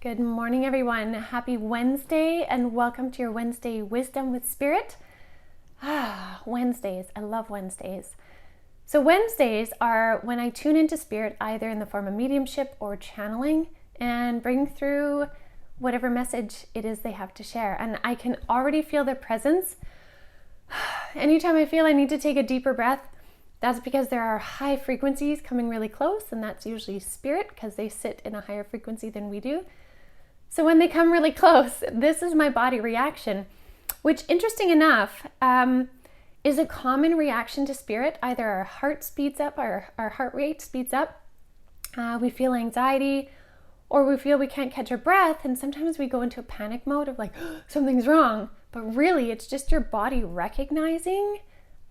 Good morning, everyone. Happy Wednesday and welcome to your Wednesday Wisdom with Spirit. Wednesdays. I love Wednesdays. So Wednesdays are when I tune into Spirit either in the form of mediumship or channeling and bring through whatever message it is they have to share. And I can already feel their presence. Anytime I feel I need to take a deeper breath, that's because there are high frequencies coming really close, and that's usually Spirit because they sit in a higher frequency than we do. So when they come really close, this is my body reaction, which, interesting enough, is a common reaction to Spirit. Either our heart speeds up, our heart rate speeds up, we feel anxiety, or we feel we can't catch our breath, and sometimes we go into a panic mode of like, something's wrong, but really it's just your body recognizing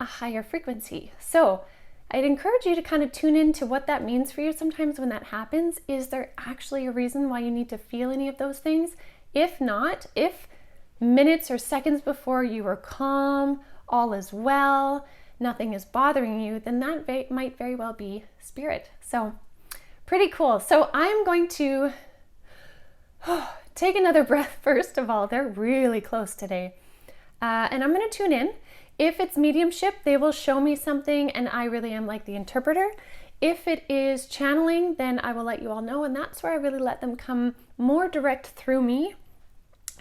a higher frequency. So I'd encourage you to kind of tune into what that means for you sometimes when that happens. Is there actually a reason why you need to feel any of those things? If not, if minutes or seconds before you were calm, all is well, nothing is bothering you, then that might very well be Spirit. So pretty cool. So I'm going to take another breath first of all. They're really close today. And I'm going to tune in. If it's mediumship, they will show me something and I really am like the interpreter. If it is channeling, then I will let you all know, and that's where I really let them come more direct through me.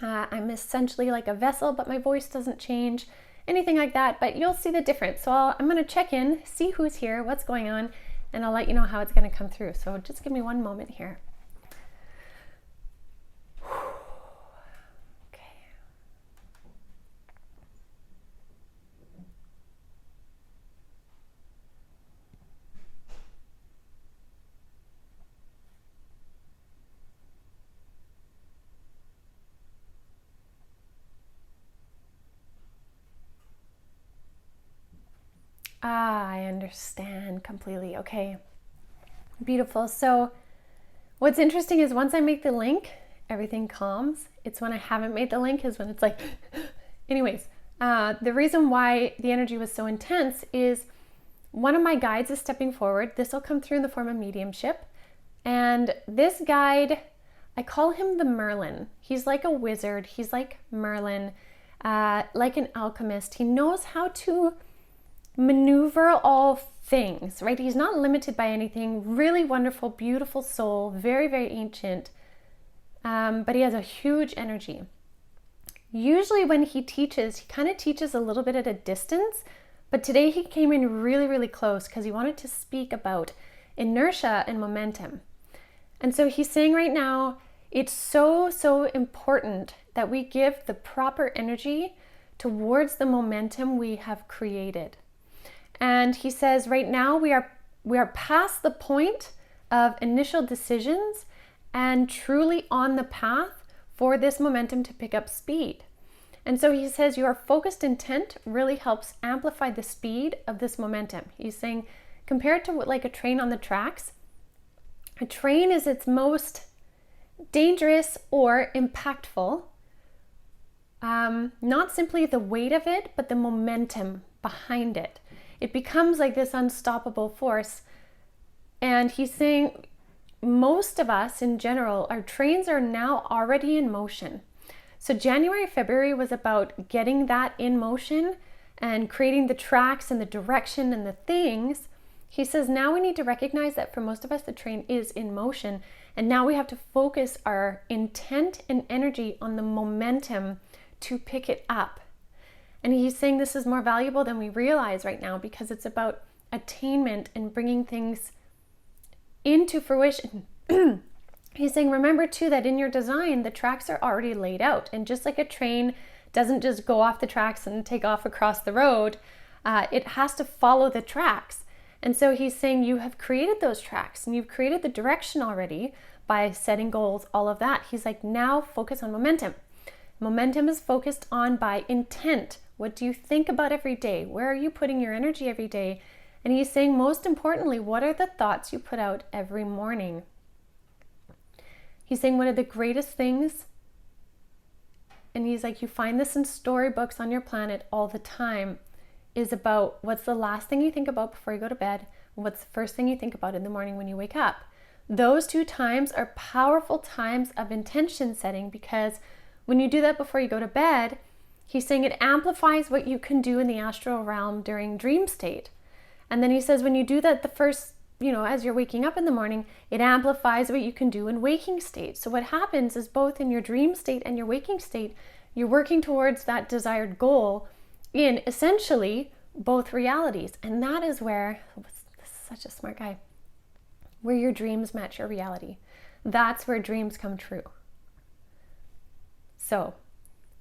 I'm essentially like a vessel, but my voice doesn't change, anything like that, but you'll see the difference. So I'm going to check in, see who's here, what's going on, and I'll let you know how it's going to come through. So just give me one moment here. I understand completely. Okay, beautiful. So what's interesting is once I make the link, everything calms. It's when I haven't made the link is when it's like, anyways, the reason why the energy was so intense is one of my guides is stepping forward. This will come through in the form of mediumship. And this guide, I call him the Merlin. He's like a wizard. He's like Merlin, like an alchemist. He knows how to maneuver all things, right? He's not limited by anything. Really wonderful, beautiful soul, very, very ancient, but he has a huge energy. Usually when he teaches, he kind of teaches a little bit at a distance, but today he came in really, really close because he wanted to speak about inertia and momentum. And so he's saying right now, it's so, so important that we give the proper energy towards the momentum we have created. And he says right now we are past the point of initial decisions and truly on the path for this momentum to pick up speed. And so he says your focused intent really helps amplify the speed of this momentum. He's saying compared to like a train on the tracks, a train is its most dangerous or impactful, not simply the weight of it, but the momentum behind it. It becomes like this unstoppable force. And he's saying most of us in general, our trains are now already in motion. So January, February was about getting that in motion and creating the tracks and the direction and the things. He says now we need to recognize that for most of us, the train is in motion. And now we have to focus our intent and energy on the momentum to pick it up. And he's saying this is more valuable than we realize right now because it's about attainment and bringing things into fruition. He's saying, remember too that in your design, the tracks are already laid out. And just like a train doesn't just go off the tracks and take off across the road, it has to follow the tracks. And so he's saying you have created those tracks and you've created the direction already by setting goals, all of that. He's like, now focus on momentum. Momentum is focused on by intent. What do you think about every day? Where are you putting your energy every day? And he's saying, most importantly, what are the thoughts you put out every morning? He's saying one of the greatest things, and he's like, you find this in storybooks on your planet all the time, is about what's the last thing you think about before you go to bed, what's the first thing you think about in the morning when you wake up. those 2 times are powerful times of intention setting, because when you do that before you go to bed, he's saying it amplifies what you can do in the astral realm during dream state. And then he says when you do that the first, as you're waking up in the morning, it amplifies what you can do in waking state. So what happens is both in your dream state and your waking state, you're working towards that desired goal in essentially both realities. And that is where, this is such a smart guy, where your dreams match your reality. That's where dreams come true. So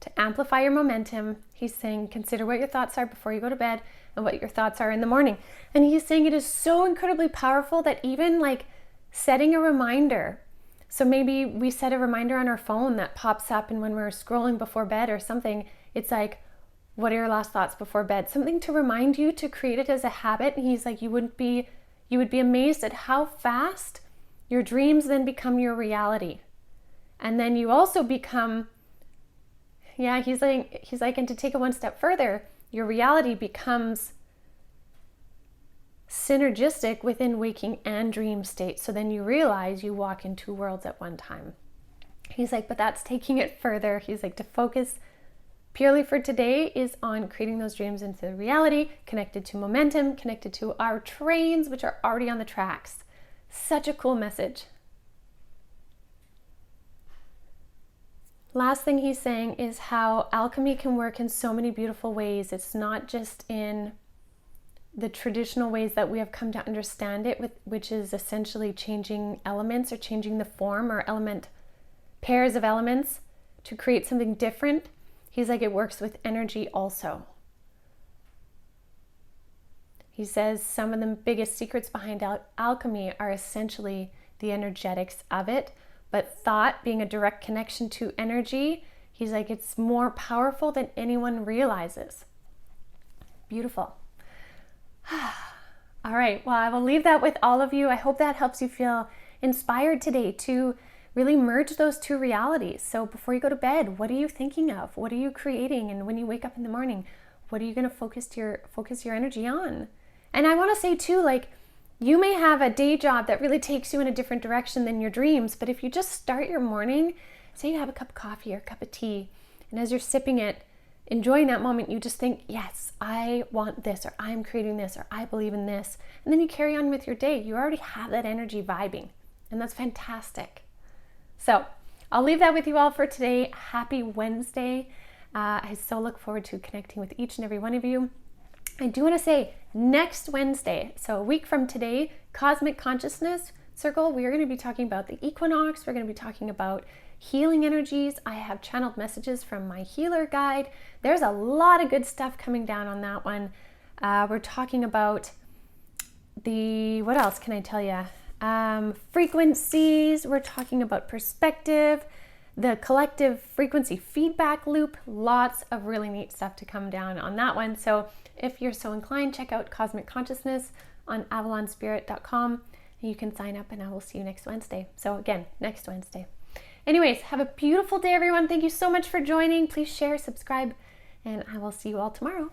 to amplify your momentum, he's saying consider what your thoughts are before you go to bed and what your thoughts are in the morning. And he's saying it is so incredibly powerful that even like setting a reminder. So maybe we set a reminder on our phone that pops up, and when we're scrolling before bed or something, it's like, what are your last thoughts before bed? Something to remind you, to create it as a habit. And he's like, you would be amazed at how fast your dreams then become your reality. And then you also become, he's like, and to take it one step further, your reality becomes synergistic within waking and dream state. So then you realize you walk in 2 worlds at one time. He's like, but that's taking it further. He's like, to focus purely for today is on creating those dreams into reality, connected to momentum, connected to our trains, which are already on the tracks. Such a cool message. Last thing he's saying is how alchemy can work in so many beautiful ways. It's not just in the traditional ways that we have come to understand it, which is essentially changing elements or changing the form or pairs of elements to create something different. He's like, it works with energy also. He says some of the biggest secrets behind alchemy are essentially the energetics of it. But thought being a direct connection to energy, he's like, it's more powerful than anyone realizes. Beautiful. All right, well, I will leave that with all of you. I hope that helps you feel inspired today to really merge those 2 realities. So before you go to bed, what are you thinking of? What are you creating? And when you wake up in the morning, what are you going to focus your energy on? And I want to say too, like, you may have a day job that really takes you in a different direction than your dreams, but if you just start your morning, say you have a cup of coffee or a cup of tea, and as you're sipping it, enjoying that moment, you just think, yes, I want this, or I'm creating this, or I believe in this. And then you carry on with your day. You already have that energy vibing, and that's fantastic. So I'll leave that with you all for today. Happy Wednesday. I so look forward to connecting with each and every one of you. I do want to say next Wednesday, so a week from today, Cosmic Consciousness Circle, we are going to be talking about the equinox. We're going to be talking about healing energies. I have channeled messages from my healer guide. There's a lot of good stuff coming down on that one. We're talking about what else can I tell you? Frequencies. We're talking about perspective, the collective frequency feedback loop. Lots of really neat stuff to come down on that one. So if you're so inclined, check out Cosmic Consciousness on avalonspirit.com, and you can sign up, and I will see you next Wednesday. So again, next Wednesday. Anyways, have a beautiful day, everyone. Thank you so much for joining. Please share, subscribe, and I will see you all tomorrow.